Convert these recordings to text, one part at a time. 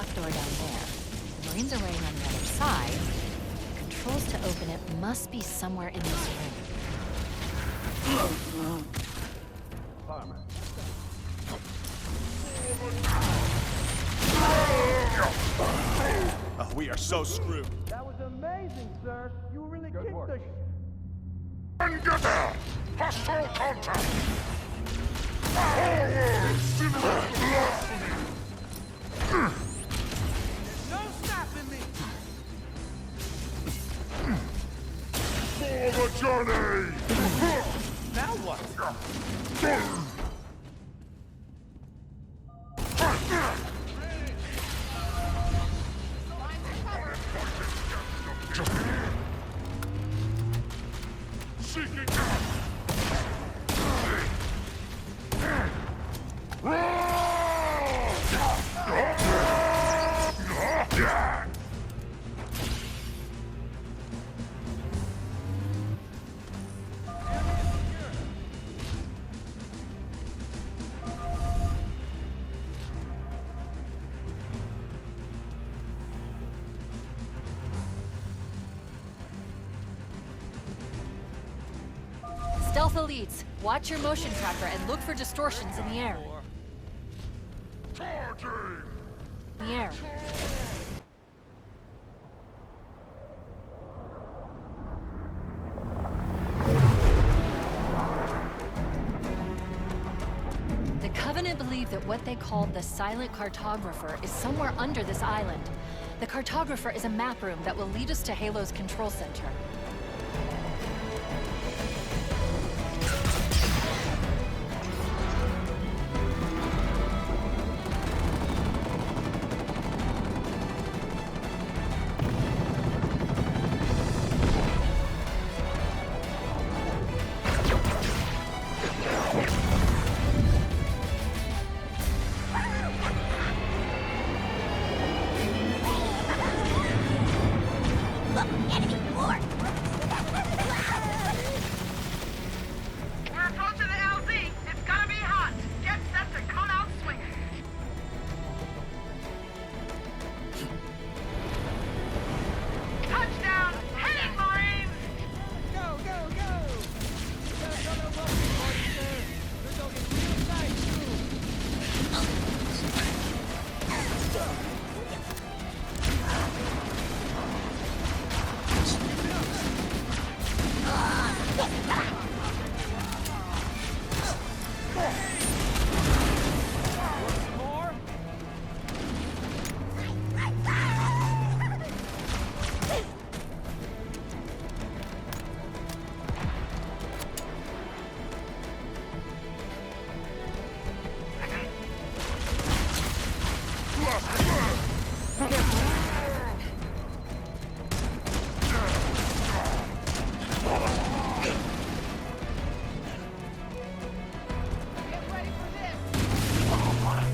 trapdoor down there. The Marines are waiting on the other side. The controls to open it must be somewhere in this room. Farmer. Oh, we are so screwed. That was amazing, sir. You really kicked the Vendetta! Hostile contact! Forward! No stopping me! For the journey! Now what? Seeking out! Stealth elites, watch your motion tracker and look for distortions in the air. Charging! In the air. The Covenant believe that what they called the Silent Cartographer is somewhere under this island. The Cartographer is a map room that will lead us to Halo's control center.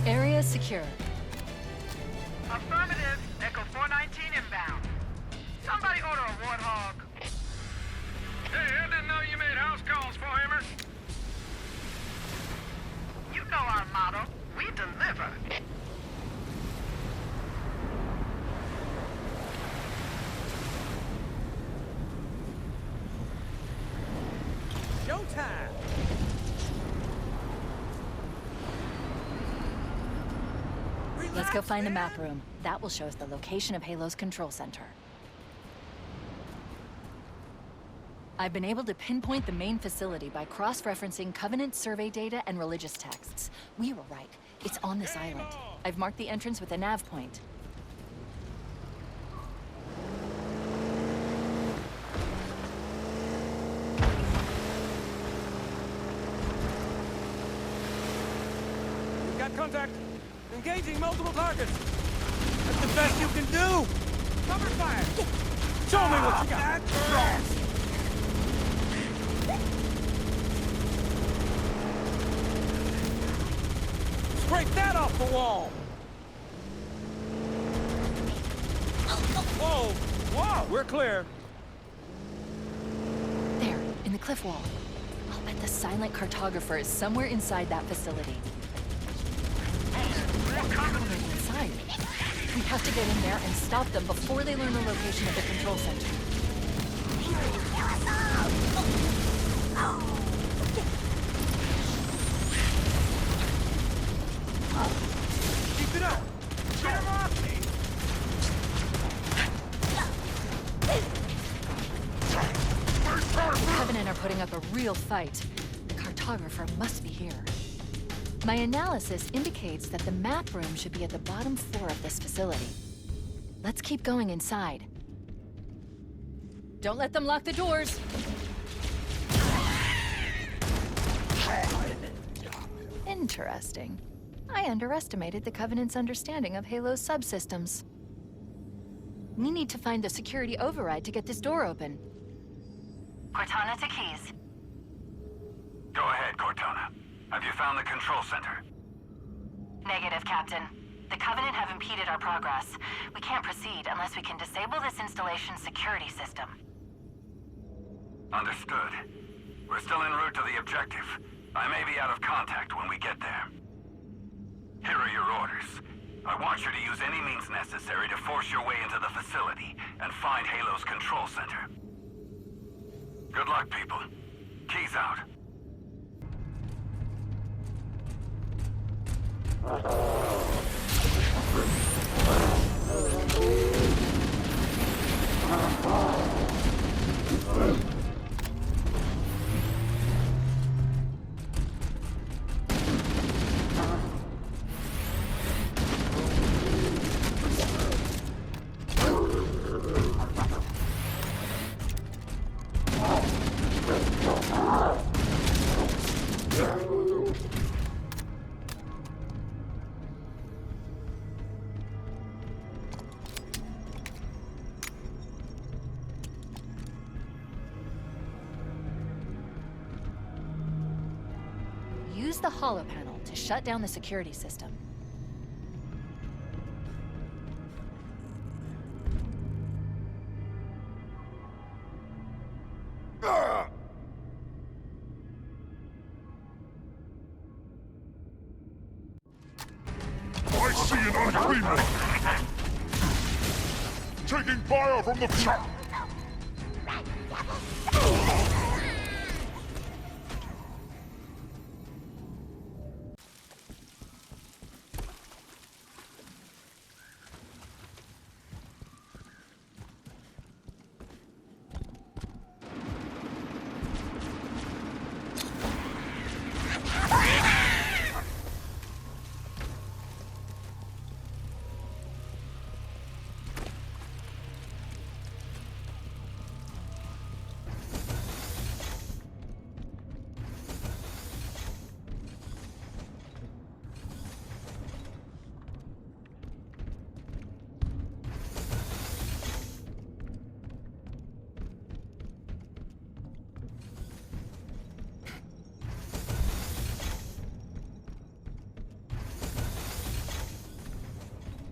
Area secure. Affirmative. Echo 419 inbound. Somebody order a warthog. Hey, I didn't know you made house calls for Hammer. You know our motto. We deliver. Showtime! Let's go find the map room. That will show us the location of Halo's control center. I've been able to pinpoint the main facility by cross-referencing Covenant survey data and religious texts. We were right. It's on this island. I've marked the entrance with a nav point. We've got contact. Engaging multiple targets. That's the best you can do. Cover fire. Show me what you got. Scrape that off the wall. Whoa! Whoa! We're clear. There, in the cliff wall. I'll bet the Silent Cartographer is somewhere inside that facility. Already inside. We have to get in there and stop them before they learn the location of the control center. Keep it up! Get him off me! The Covenant are putting up a real fight. The cartographer must be here. My analysis indicates that the map room should be at the bottom floor of this facility. Let's keep going inside. Don't let them lock the doors! Interesting. I underestimated the Covenant's understanding of Halo's subsystems. We need to find the security override to get this door open. Cortana to Keys. Go ahead, Cortana. Have you found the control center? Negative, Captain. The Covenant have impeded our progress. We can't proceed unless we can disable this installation's security system. Understood. We're still en route to the objective. I may be out of contact when we get there. Here are your orders. I want you to use any means necessary to force your way into the facility and find Halo's control center. Good luck, people. Keys out. Use the holo panel to shut down the security system. I see an unclean one! Taking fire from the front!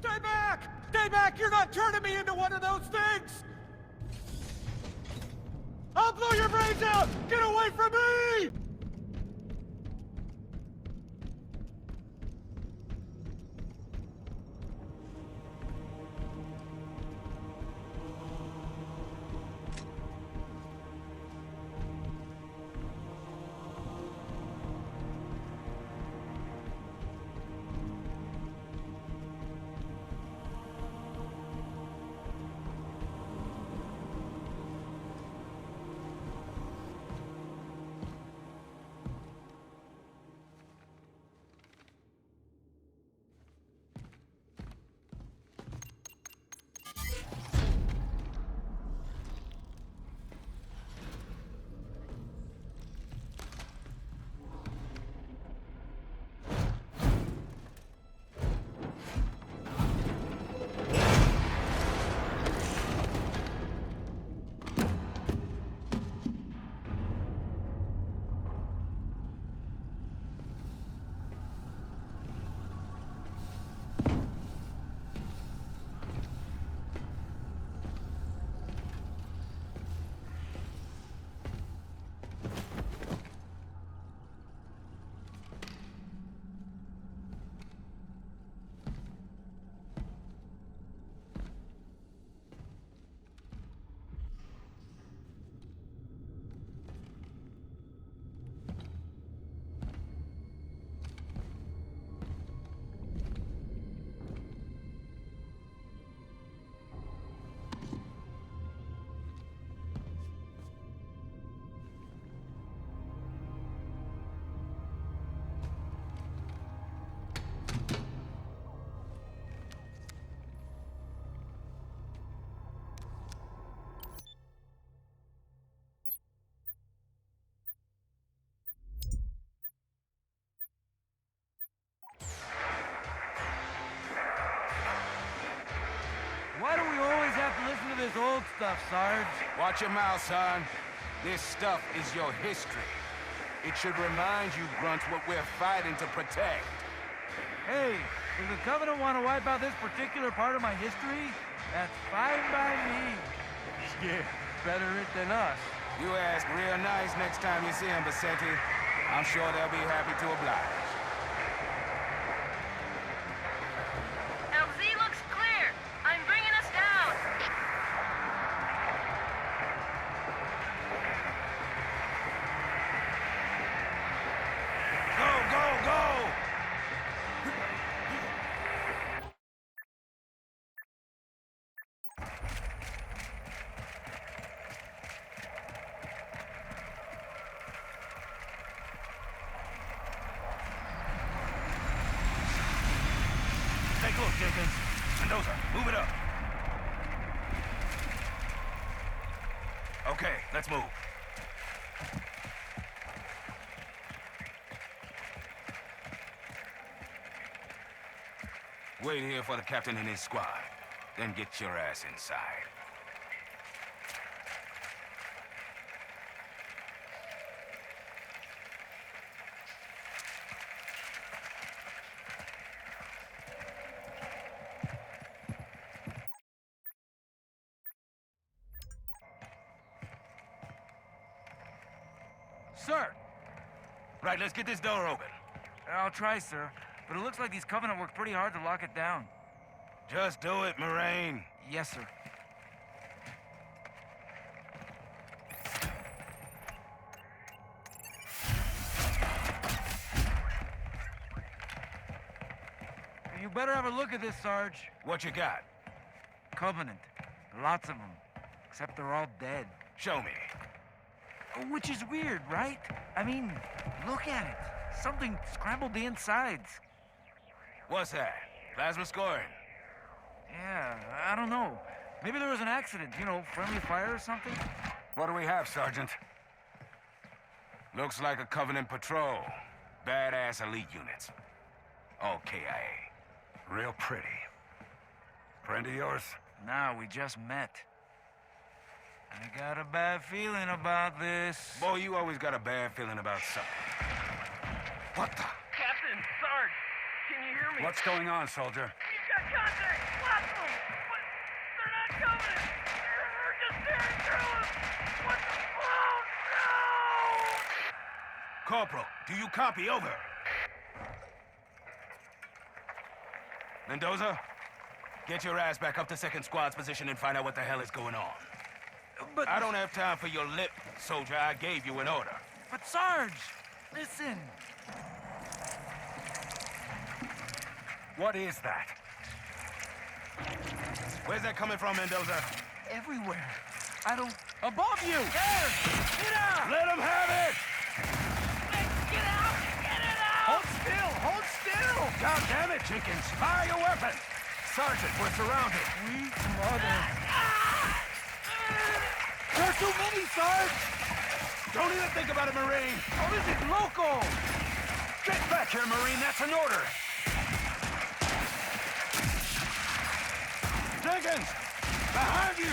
Stay back! Stay back! You're not turning me into one of those things! I'll blow your brains out! Get away from me! stuff, Sarge. Watch your mouth, son. This stuff is your history. It should remind you, grunts, what we're fighting to protect. Hey, if the Covenant want to wipe out this particular part of my history, that's fine by me. Yeah, better it than us. You ask real nice next time you see him, Bassetti. I'm sure they'll be happy to oblige. LZ looks clear. I'm bringing us down. Go, go, go! Take a look, Jenkins. Mendoza, move it up. Okay, let's move. Wait here for the captain and his squad. Then get your ass inside. Sir! Right, let's get this door open. I'll try, sir. But it looks like these Covenant worked pretty hard to lock it down. Just do it, Moraine. Yes, sir. You better have a look at this, Sarge. What you got? Covenant. Lots of them. Except they're all dead. Show me. Which is weird, right? I mean, look at it. Something scrambled the insides. What's that? Plasma scoring? Yeah, I don't know. Maybe there was an accident, you know, friendly fire or something? What do we have, Sergeant? Looks like a Covenant patrol. Badass elite units. All KIA. Real pretty. Friend of yours? Nah, we just met. I got a bad feeling about this. Boy, you always got a bad feeling about something. What the? Captain, Sarge, can you hear me? What's going on, soldier? You've got contact! Lots of them! But they're not coming! They're just tearing through us! What the... Oh, no! Corporal, do you copy? Over. Mendoza, get your ass back up to second squad's position and find out what the hell is going on. But... I don't have time for your lip, soldier. I gave you an order. But Sarge, listen. What is that? Where's that coming from, Mendoza? Everywhere. I don't... Above you! There! Get out! Let him have it! Get out! Get it out! Hold still! Hold still! God damn it, Jenkins! Fire your weapon! Sergeant, we're surrounded. Sweet mother. There are too many, Sarge! Don't even think about it, Marine! Oh, this is local! Get back here, Marine! That's an order! Jenkins! Behind you!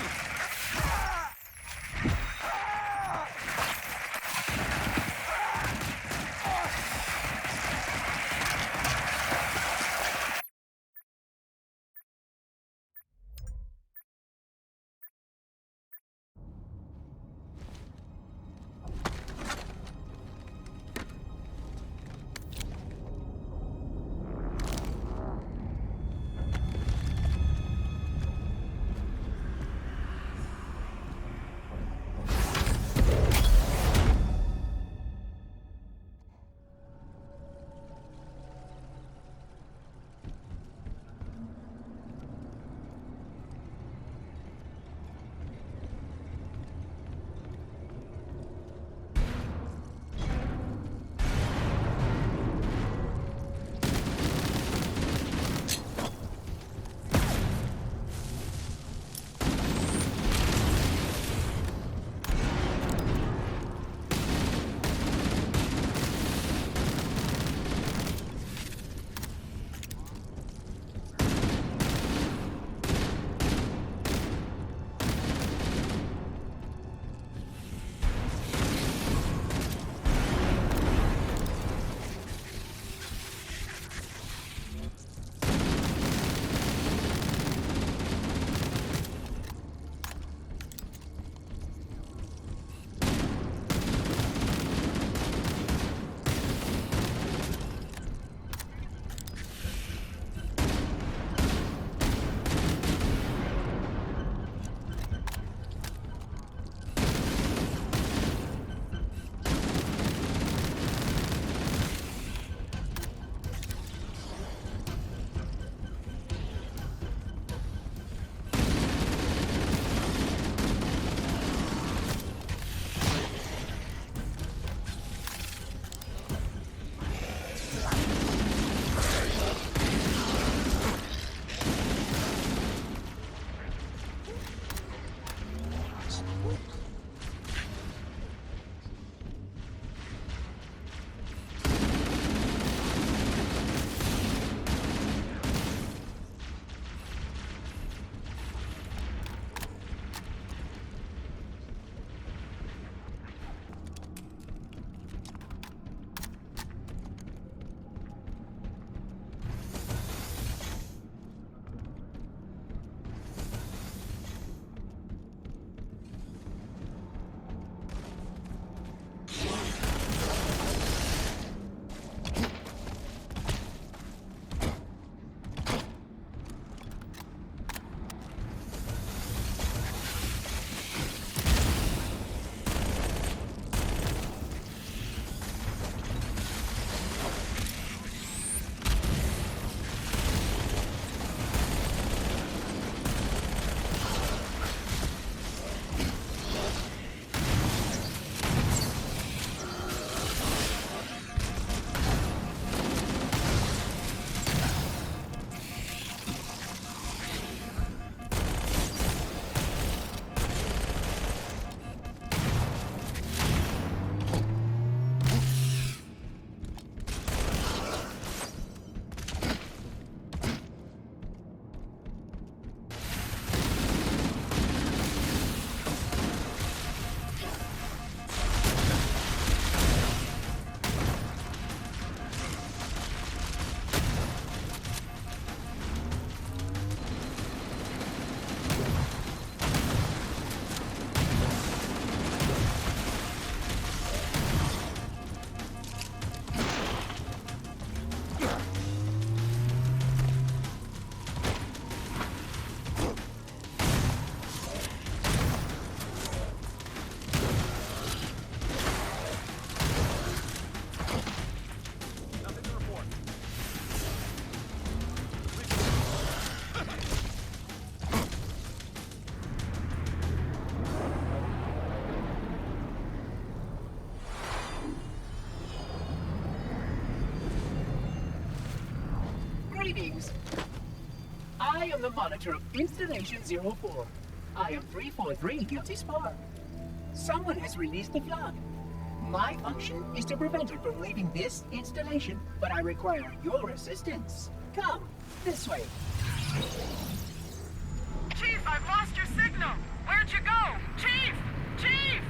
Greetings. I am the monitor of Installation 04. I am 343 Guilty Spar. Someone has released the flood. My function is to prevent it from leaving this installation, but I require your assistance. Come, this way. Chief, I've lost your signal! Where'd you go? Chief! Chief!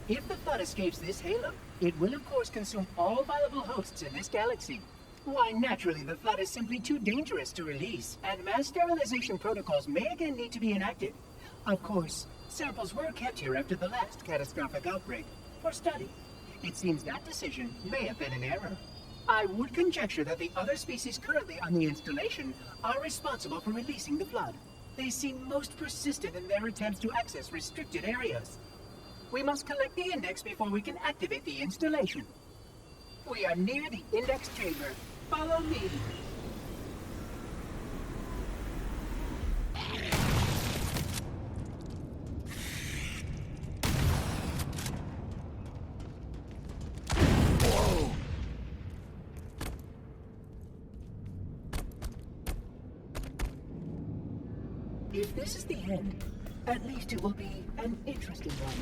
If the flood escapes this halo, it will of course consume all viable hosts in this galaxy. Why, naturally, the flood is simply too dangerous to release, and mass sterilization protocols may again need to be enacted. Of course, samples were kept here after the last catastrophic outbreak, for study. It seems that decision may have been an error. I would conjecture that the other species currently on the installation are responsible for releasing the flood. They seem most persistent in their attempts to access restricted areas. We must collect the index before we can activate the installation. We are near the index chamber. Follow me. If this is the end, at least it will be an interesting one.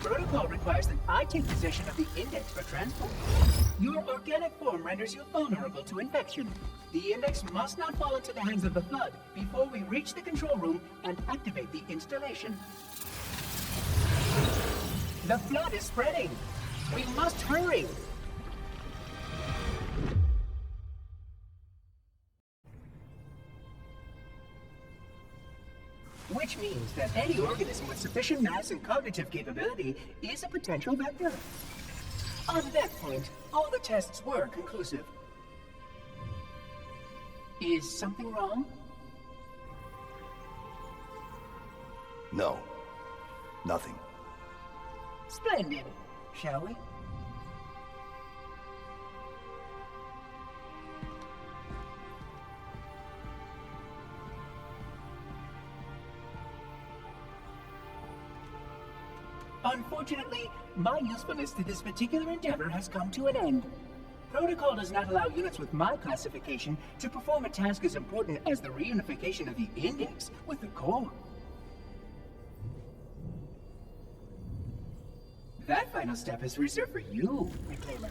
Protocol requires that I take possession of the index for transport. Your organic form renders you vulnerable to infection. The index must not fall into the hands of the flood before we reach the control room and activate the installation. The flood is spreading. We must hurry. Which means that any organism with sufficient mass and cognitive capability is a potential vector. On that point, all the tests were conclusive. Is something wrong? No. Nothing. Splendid. Shall we? Unfortunately, my usefulness to this particular endeavor has come to an end. Protocol does not allow units with my classification to perform a task as important as the reunification of the index with the core. That final step is reserved for you, Reclaimer.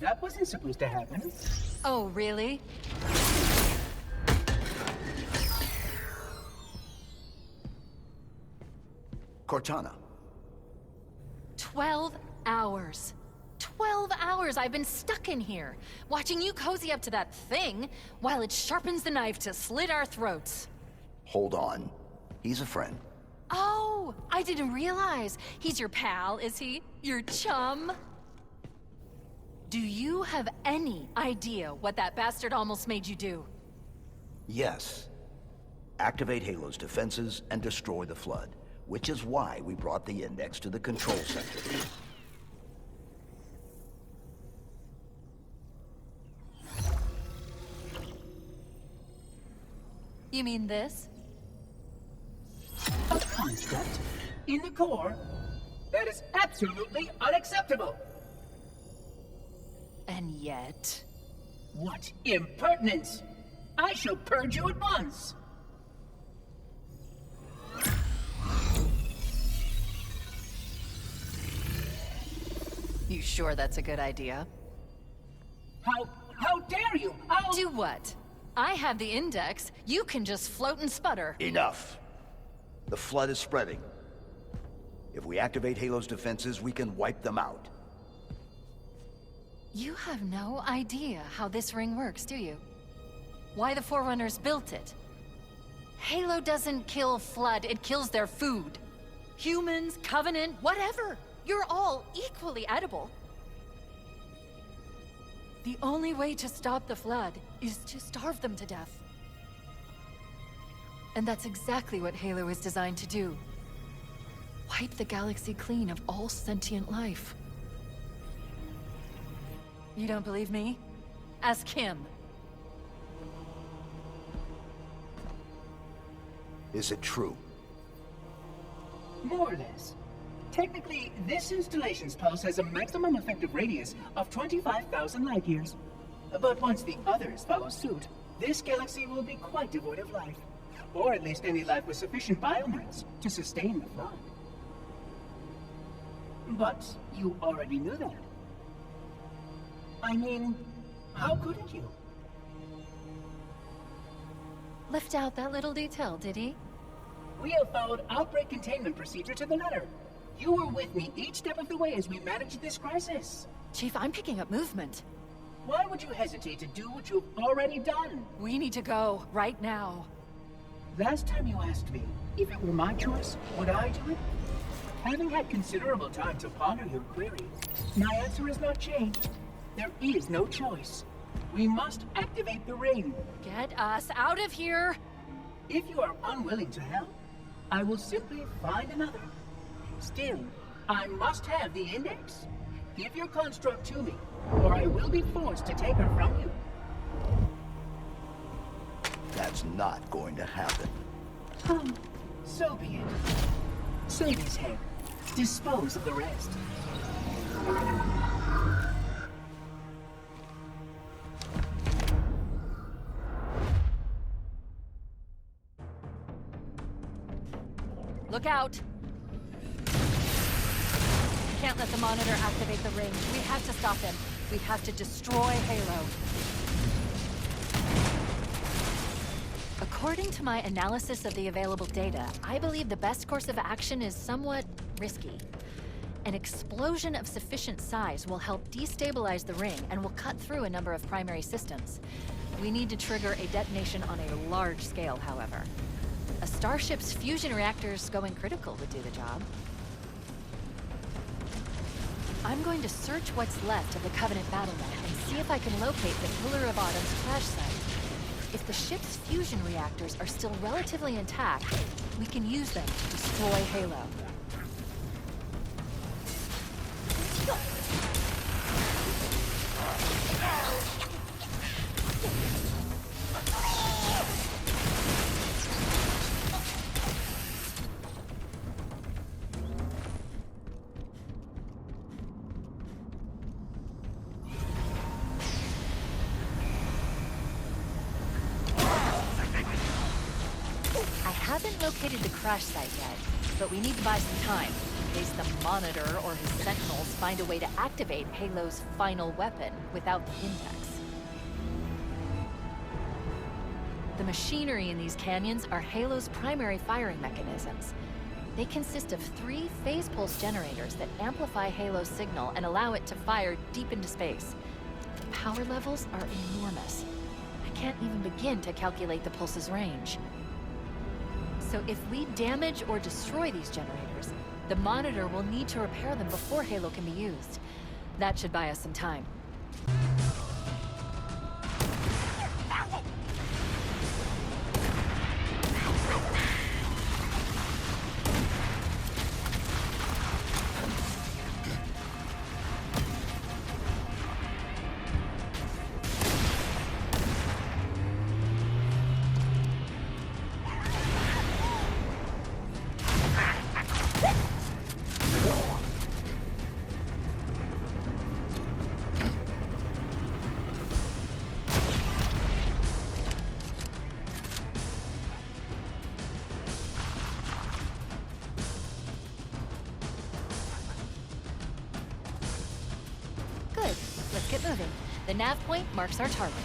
That wasn't supposed to happen. Oh, really? Cortana. 12 hours. 12 hours I've been stuck in here, watching you cozy up to that thing, while it sharpens the knife to slit our throats. Hold on. He's a friend. Oh, I didn't realize. He's your pal, is he? Your chum? Do you have any idea what that bastard almost made you do? Yes. Activate Halo's defenses and destroy the Flood, which is why we brought the Index to the control center. You mean this? A construct in the core? That is absolutely unacceptable! And yet... What impertinence! I shall purge you at once! You sure that's a good idea? How dare you! I'll... Do what? I have the Index. You can just float and sputter. Enough. The Flood is spreading. If we activate Halo's defenses, we can wipe them out. You have no idea how this ring works, do you? Why the Forerunners built it? Halo doesn't kill Flood, it kills their food. Humans, Covenant, whatever. You're all equally edible. The only way to stop the Flood is to starve them to death. And that's exactly what Halo is designed to do. Wipe the galaxy clean of all sentient life. You don't believe me? Ask him. Is it true? More or less. Technically, this installation's pulse has a maximum effective radius of 25,000 light years. But once the others follow suit, this galaxy will be quite devoid of life. Or at least any life with sufficient biomass to sustain the Flood. But you already knew that. I mean, how couldn't you? Left out that little detail, did he? We have followed outbreak containment procedure to the letter. You were with me each step of the way as we managed this crisis. Chief, I'm picking up movement. Why would you hesitate to do what you've already done? We need to go, right now. Last time you asked me, if it were my choice, would I do it? Having had considerable time to ponder your query, my answer has not changed. There is no choice. We must activate the ring. Get us out of here! If you are unwilling to help, I will simply find another. Still, I must have the Index. Give your construct to me, or I will be forced to take her from you. That's not going to happen. So be it. Save his head. Dispose of the rest. Look out! Can't let the monitor activate the ring. We have to stop him. We have to destroy Halo. According to my analysis of the available data, I believe the best course of action is somewhat risky. An explosion of sufficient size will help destabilize the ring and will cut through a number of primary systems. We need to trigger a detonation on a large scale, however. A starship's fusion reactors going critical would do the job. I'm going to search what's left of the Covenant battlement and see if I can locate the Pillar of Autumn's crash site. If the ship's fusion reactors are still relatively intact, we can use them to destroy Halo. I haven't located the crash site yet, but we need to buy some time in case the Monitor or his Sentinels find a way to activate Halo's final weapon without the Index. The machinery in these canyons are Halo's primary firing mechanisms. They consist of 3 phase pulse generators that amplify Halo's signal and allow it to fire deep into space. The power levels are enormous. I can't even begin to calculate the pulse's range. So if we damage or destroy these generators, the Monitor will need to repair them before Halo can be used. That should buy us some time. Good. Let's get moving. The nav point marks our target.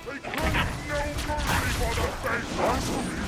They claim no mercy for the faceless!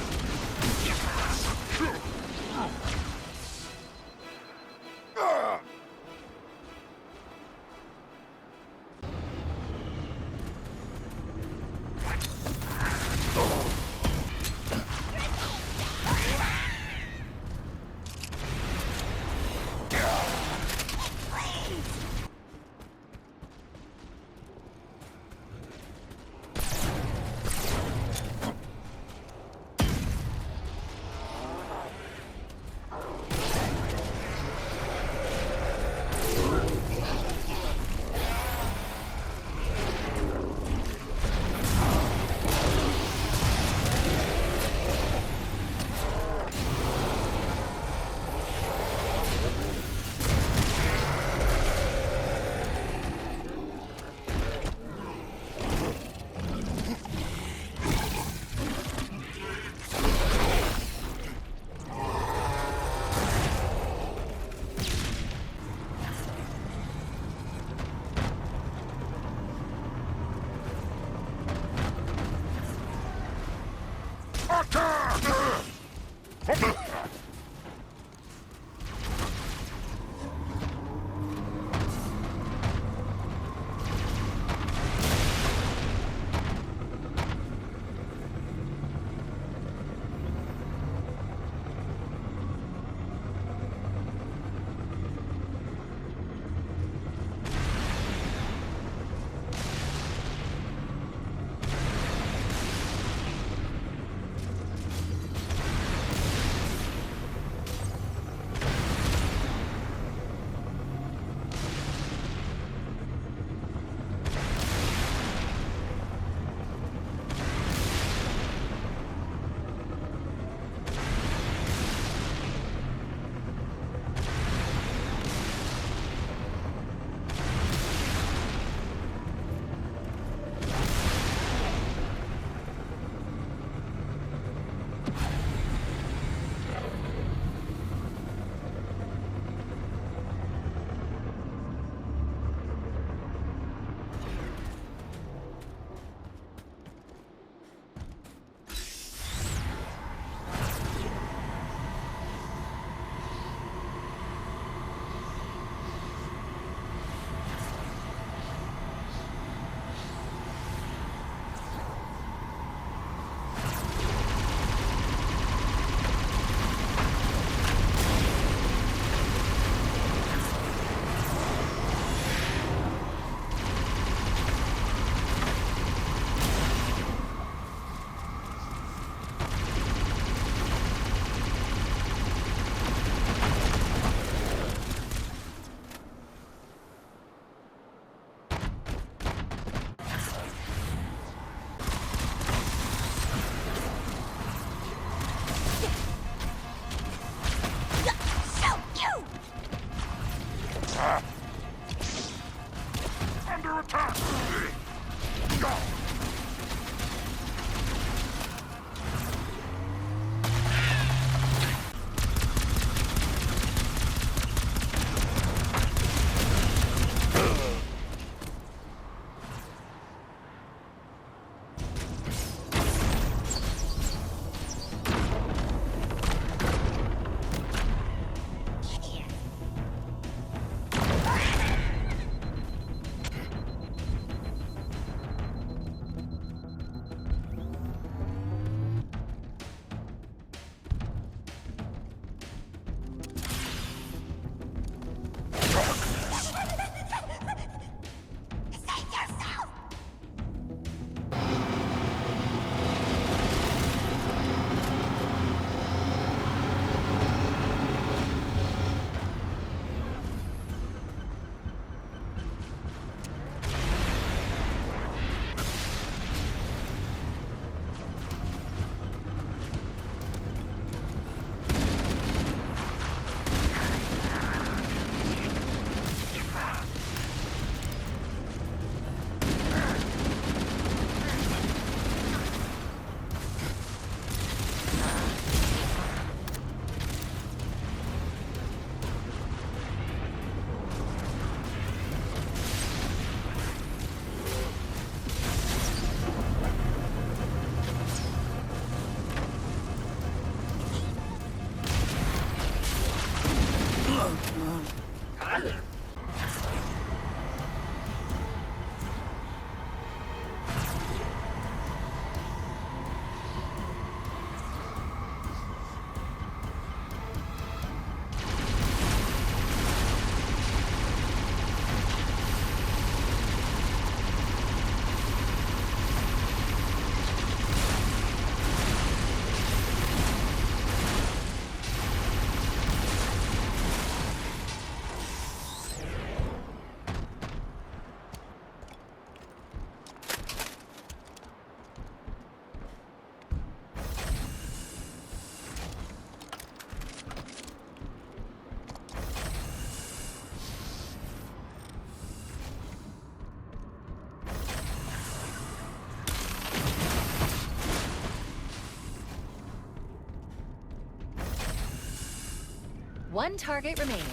One target remaining.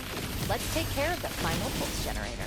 Let's take care of the final pulse generator.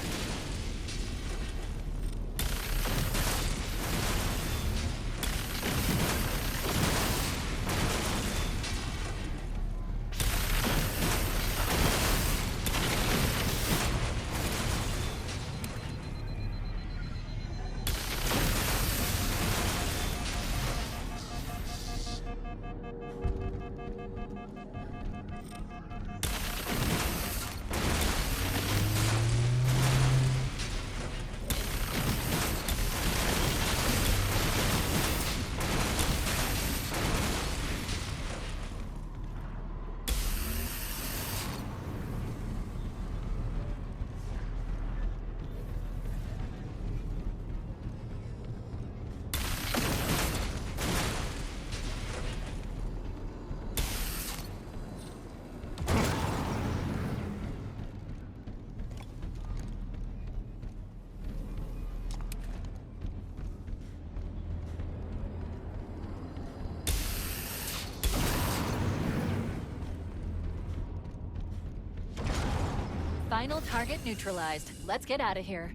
Final target neutralized. Let's get out of here.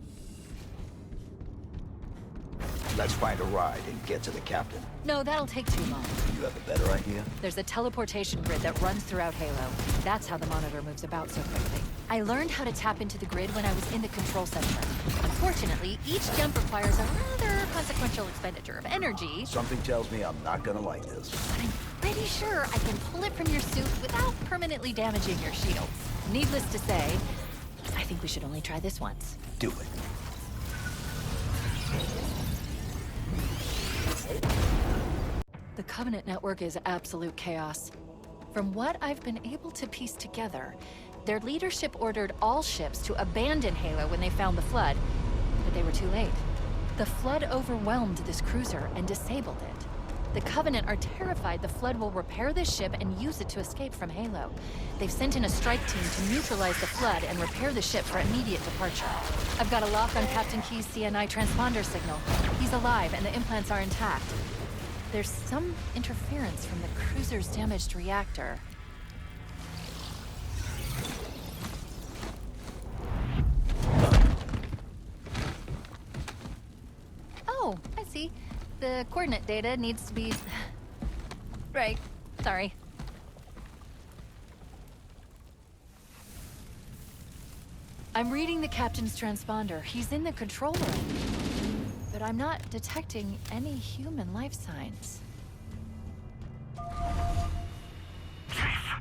Let's find a ride and get to the captain. No, that'll take too long. You have a better idea? There's a teleportation grid that runs throughout Halo. That's how the monitor moves about so quickly. I learned how to tap into the grid when I was in the control center. Unfortunately, each jump requires a rather consequential expenditure of energy. Something tells me I'm not gonna like this. But I'm pretty sure I can pull it from your suit without permanently damaging your shields. Needless to say, I think we should only try this once. Do it. The Covenant network is absolute chaos. From what I've been able to piece together, their leadership ordered all ships to abandon Halo when they found the Flood, but they were too late. The Flood overwhelmed this cruiser and disabled it. The Covenant are terrified the Flood will repair this ship and use it to escape from Halo. They've sent in a strike team to neutralize the Flood and repair the ship for immediate departure. I've got a lock on Captain Key's CNI transponder signal. He's alive and the implants are intact. There's some interference from the cruiser's damaged reactor. Oh, I see. The coordinate data needs to be... Right. Sorry. I'm reading the captain's transponder. He's in the control room. But I'm not detecting any human life signs. Chief,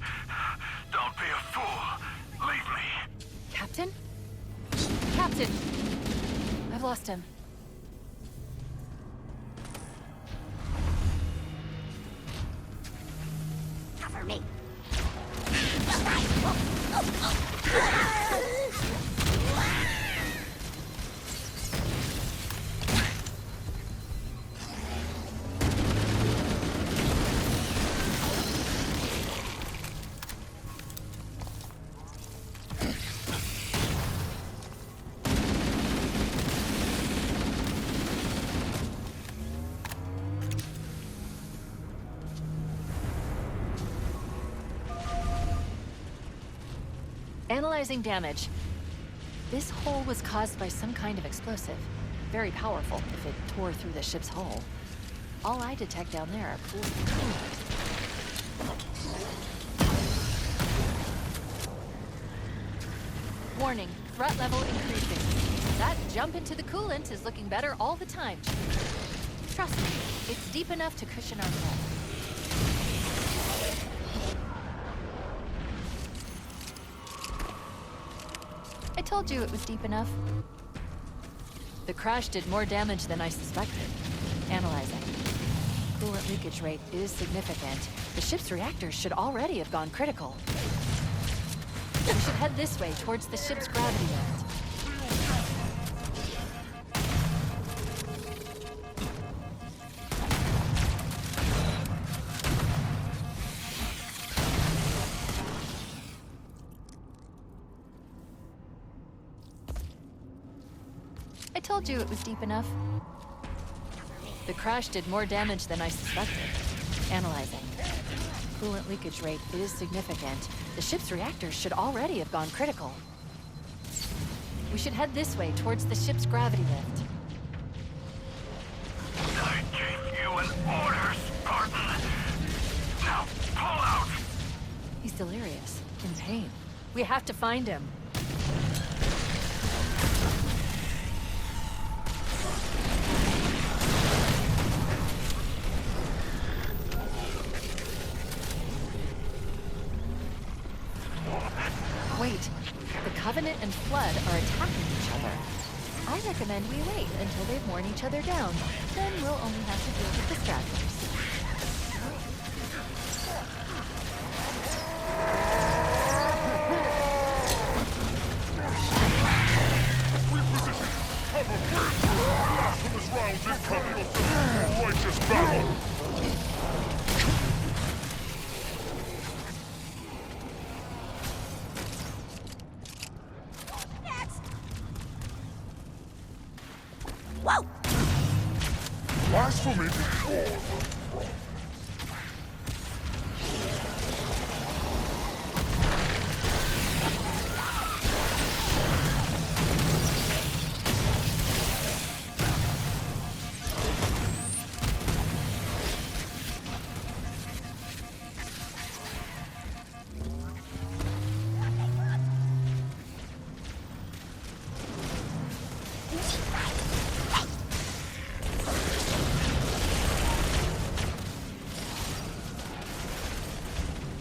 don't be a fool. Leave me. Captain? Captain! I've lost him. Cover me. Analyzing damage. This hole was caused by some kind of explosive. Very powerful if it tore through the ship's hull. All I detect down there are pools of coolant. Warning, threat level increasing. That jump into the coolant is looking better all the time. Trust me, it's deep enough to cushion our fall. I told you it was deep enough. The crash did more damage than I suspected. Analyzing. Coolant leakage rate is significant. The ship's reactors should already have gone critical. We should head this way, towards the ship's gravity belt. I told you it was deep enough. The crash did more damage than I suspected. Analyzing. Coolant leakage rate is significant. The ship's reactors should already have gone critical. We should head this way, towards the ship's gravity lift. I gave you an order, Spartan! Now, pull out! He's delirious, in pain. We have to find him. Wait, the Covenant and Flood are attacking each other. I recommend we wait until they've worn each other down. Then we'll only have to deal with the stragglers. Reposition! Cover fire! Blasphemous rounds incoming! Righteous battle! Blasphemy before!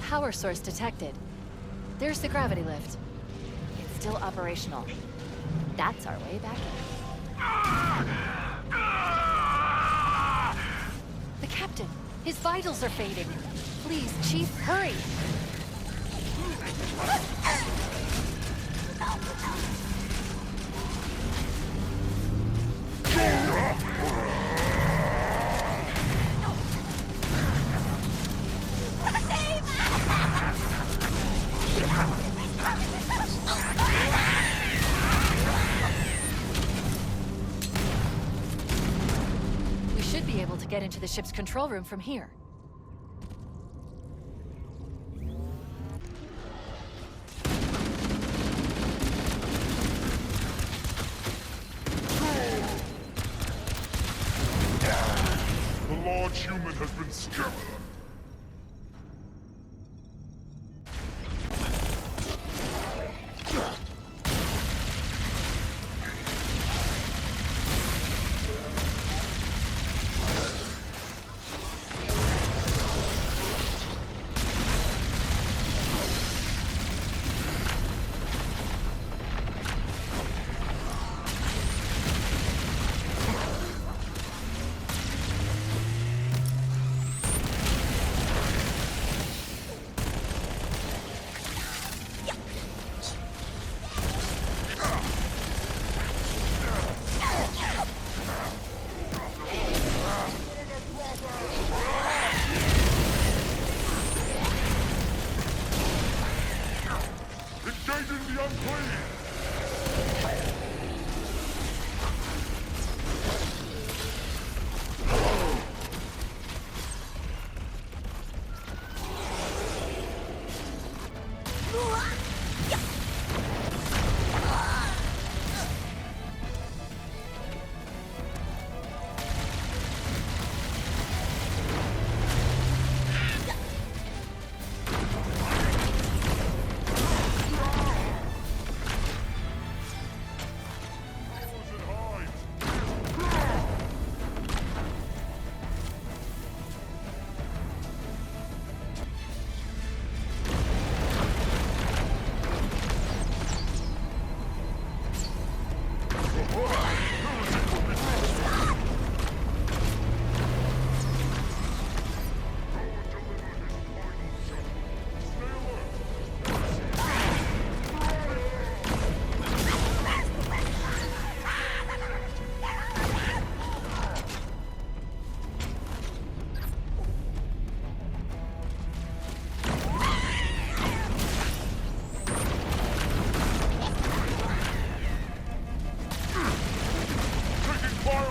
Power source detected. There's the gravity lift. It's still operational. That's our way back in. The captain! His vitals are fading. Please, Chief, hurry! We should be able to get into the ship's control room from here. The large human has been scattered. Engaging the unclean!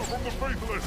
From the faithless!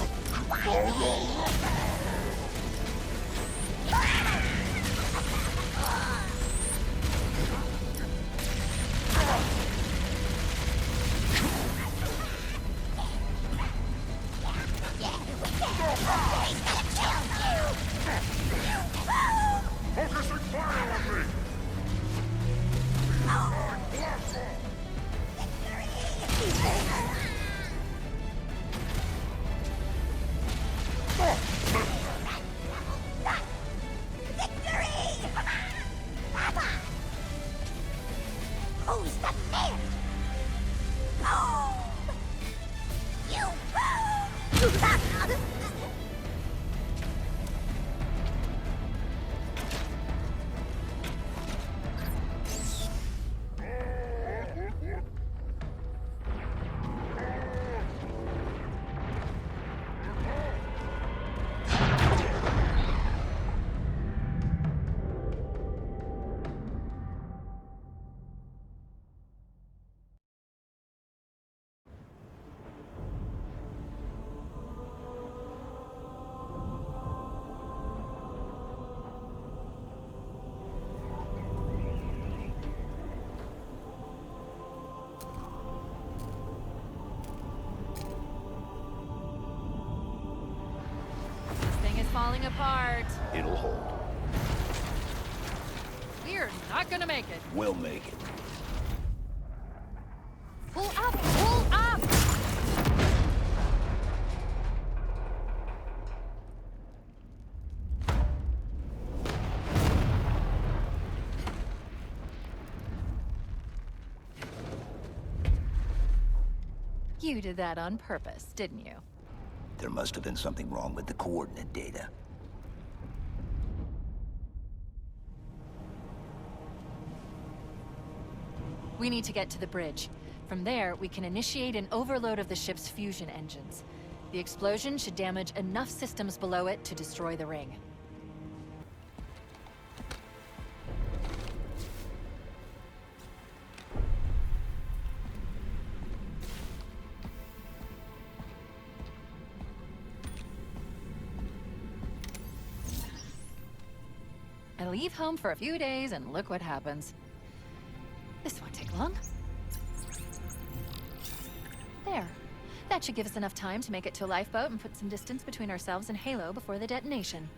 falling apart. It'll hold. We're not gonna make it. We'll make it. Pull up! Pull up! You did that on purpose, didn't you? There must have been something wrong with the coordinate data. We need to get to the bridge. From there, we can initiate an overload of the ship's fusion engines. The explosion should damage enough systems below it to destroy the ring. I leave home for a few days and look what happens. This won't take long. There. That should give us enough time to make it to a lifeboat and put some distance between ourselves and Halo before the detonation.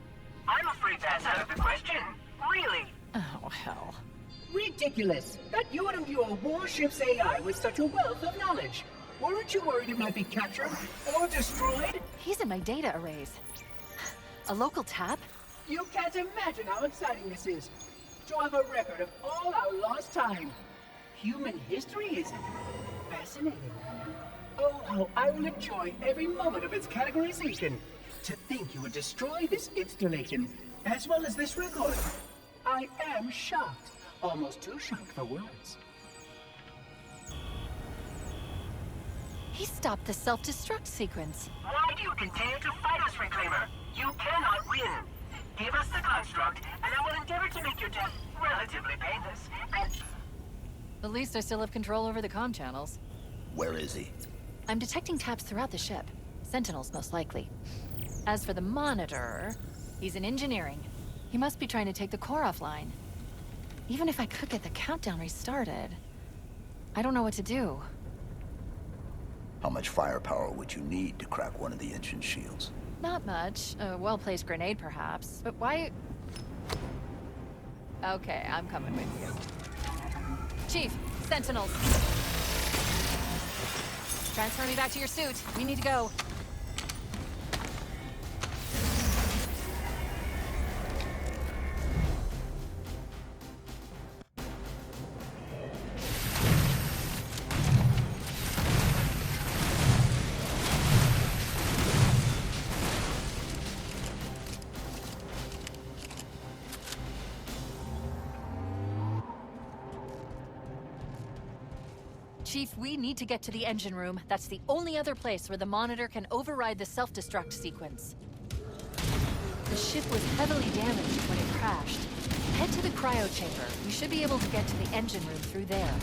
I'm afraid that's out of the question. Really? Oh, hell. Ridiculous! That you would imbue a warship's AI with such a wealth of knowledge. Weren't you worried it might be captured or destroyed? He's in my data arrays. A local tab? You can't imagine how exciting this is. To have a record of all our lost time. Human history, is it? Fascinating. Oh, how I will enjoy every moment of its categorization. To think you would destroy this installation, as well as this record. I am shocked. Almost too shocked for words. He stopped the self-destruct sequence. Why do you continue to fight us, Reclaimer? You cannot win. Give us the construct, and I will endeavor to make your death relatively painless. And At least I still have control over the comm channels. Where is he? I'm detecting taps throughout the ship. Sentinels, most likely. As for the Monitor, he's in engineering. He must be trying to take the core offline. Even if I could get the countdown restarted, I don't know what to do. How much firepower would you need to crack one of the engine shields? Not much. A well-placed grenade, perhaps. But why... Okay, I'm coming with you. Chief, Sentinels. Transfer me back to your suit. We need to go. Chief, we need to get to the engine room. That's the only other place where the Monitor can override the self-destruct sequence. The ship was heavily damaged when it crashed. Head to the cryo chamber. We should be able to get to the engine room through there.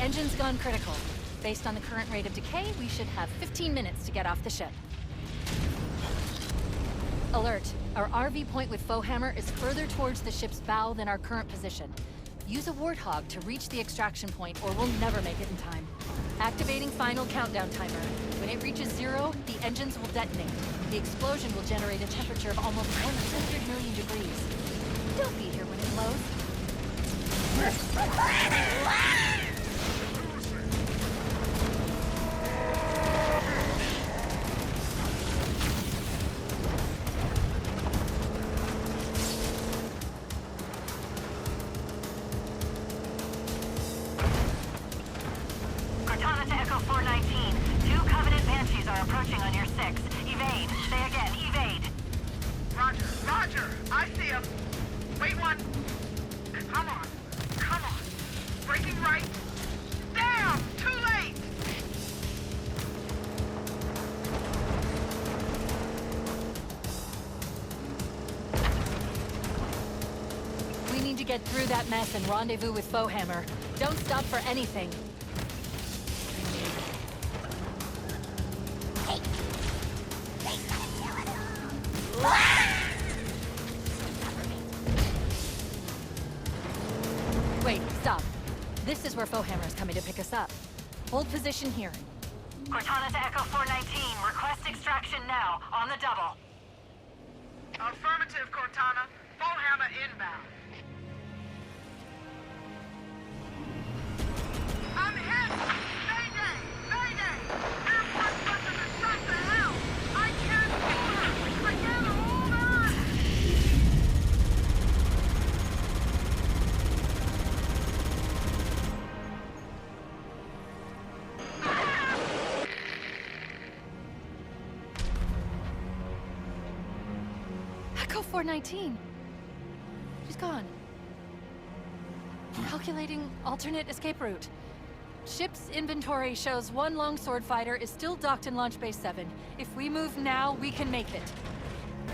Engine's gone critical. Based on the current rate of decay, we should have 15 minutes to get off the ship. Alert. Our RV point with Foehammer is further towards the ship's bow than our current position. Use a Warthog to reach the extraction point or we'll never make it in time. Activating final countdown timer. When it reaches 0, the engines will detonate. The explosion will generate a temperature of almost 100 million degrees. Don't be here when it blows. Approaching on your 6. Evade. Say again, evade. Roger, roger. I see him. Wait one. Come on. Come on. Breaking right. Damn! Too late! We need to get through that mess and rendezvous with Foehammer. Don't stop for anything. Wait, stop. This is where Foehammer's coming to pick us up. Hold position here. Cortana to Echo 419. Request extraction now. On the double. Affirmative, Cortana. Foehammer inbound. I'm hit! Mayday! Mayday! Airport button is shot to hell! I can't hold her! I can't hold her! Echo 419. She's gone. Calculating alternate escape route. Ship's inventory shows one longsword fighter is still docked in Launch Base 7. If we move now, we can make it.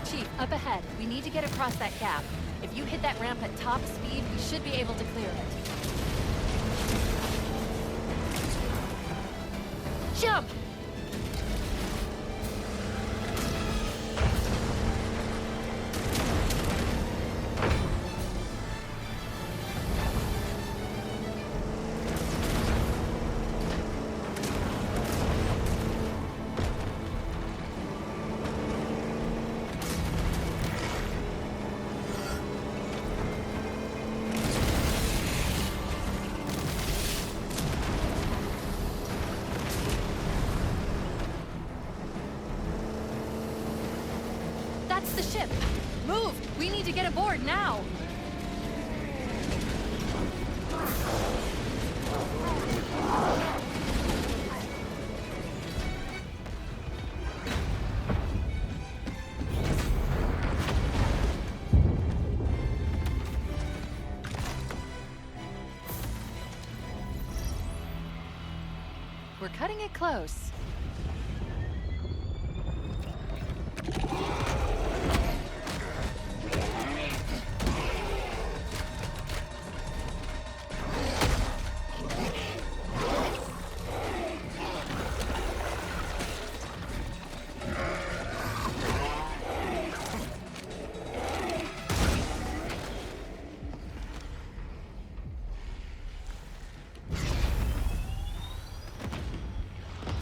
Chief, up ahead. We need to get across that gap. If you hit that ramp at top speed, we should be able to clear it. Jump! That's the ship! Move! We need to get aboard now! We're cutting it close.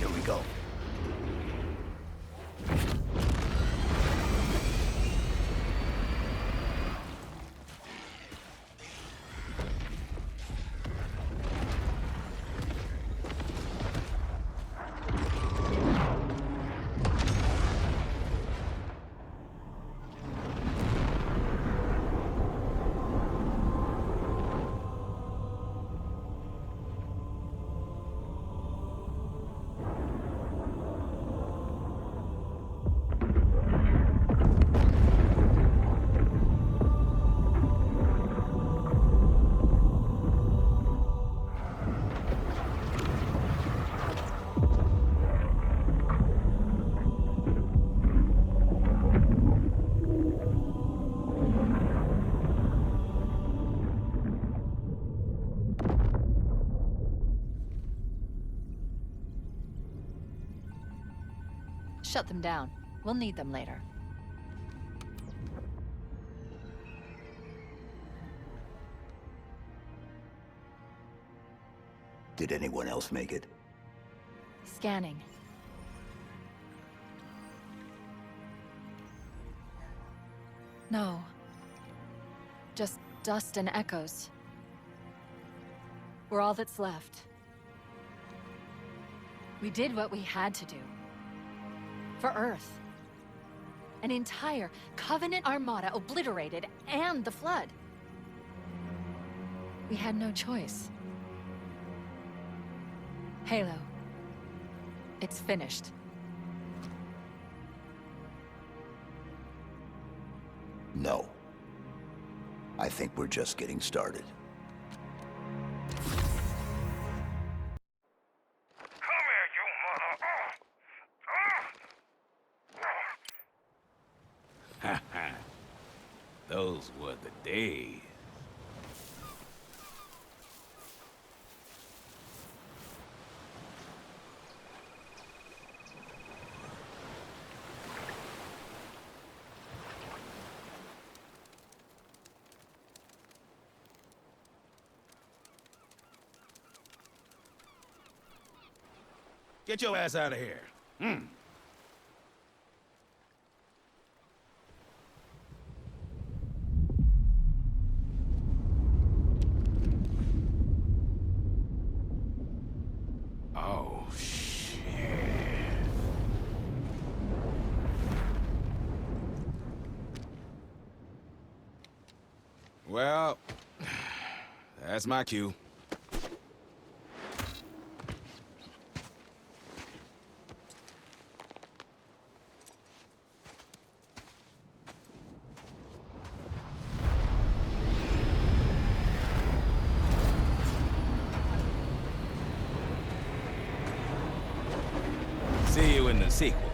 Here we go. Shut them down. We'll need them later. Did anyone else make it? Scanning. No. Just dust and echoes. We're all that's left. We did what we had to do. For Earth. An entire Covenant armada obliterated, and the Flood. We had no choice. Halo. It's finished. No. I think we're just getting started. Come here, you mother... Those were the days. Get your ass out of here. Oh, shit. Well, that's my cue. See you in the sequel.